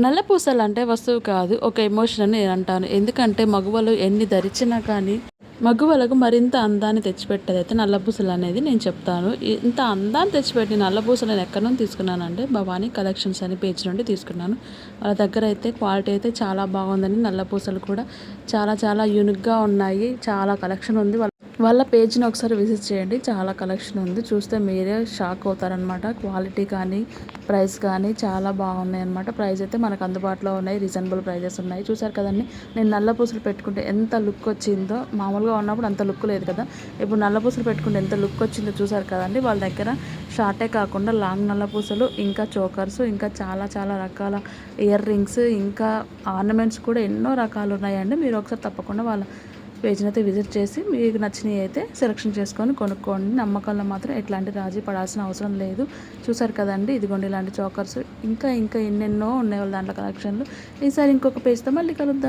నల్ల పూసలంటే వస్తువు కాదు, ఒక ఎమోషన్ అని నేను అంటాను. ఎందుకంటే మగవాళ్ళు ఎన్ని ధరించినా కానీ మగవాళ్ళకు మరింత అందాన్ని తెచ్చిపెట్టేదైతే నల్ల పూసలనేది నేను చెప్తాను. ఇంత అందాన్ని తెచ్చిపెట్టి నల్ల పూసలు నేను ఎక్కడి నుండి తీసుకున్నానంటే భవానీ కలెక్షన్స్ అనే పేజ్ నుండి తీసుకున్నాను. వాళ్ళ దగ్గర అయితే క్వాలిటీ అయితే చాలా బాగుందని, నల్ల పూసలు కూడా చాలా చాలా యూనిక్గా ఉన్నాయి. చాలా కలెక్షన్ ఉంది. వాళ్ళ పేజ్ని ఒకసారి విజిట్ చేయండి. చాలా కలెక్షన్ ఉంది. చూస్తే మీరే షాక్ అవుతారనమాట. క్వాలిటీ కానీ ప్రైస్ కానీ చాలా బాగున్నాయి అనమాట. ప్రైస్ అయితే మనకు అందుబాటులో ఉన్నాయి. రీజనబుల్ ప్రైజెస్ ఉన్నాయి. చూసారు కదండి, నేను నల్ల పూసలు పెట్టుకుంటే ఎంత లుక్ వచ్చిందో. మామూలుగా ఉన్నప్పుడు అంత లుక్ లేదు కదా, ఇప్పుడు నల్ల పూసలు పెట్టుకుంటే ఎంత లుక్ వచ్చిందో చూసారు కదండి. వాళ్ళ దగ్గర షార్టే కాకుండా లాంగ్ నల్ల పూసలు, ఇంకా చోకర్స్, ఇంకా చాలా చాలా రకాల ఇయర్ రింగ్స్, ఇంకా ఆర్నమెంట్స్ కూడా ఎన్నో రకాలు ఉన్నాయండి. మీరు ఒకసారి తప్పకుండా వాళ్ళ పేజ్ని అయితే విజిట్ చేసి మీకు నచ్చినవి అయితే సెలెక్షన్ చేసుకొని కొనుక్కోండి. నమ్మకంలో మాత్రం ఎట్లాంటి రాజీ పడాల్సిన అవసరం లేదు. చూసారు కదండి, ఇదిగోండి ఇలాంటి చోకర్స్ ఇంకా ఇంకా ఎన్నెన్నో ఉన్నాయి వాళ్ళ దాంట్లో కలెక్షన్లు. ఈసారి ఇంకొక పేజ్తో మళ్ళీ కలుద్దాం.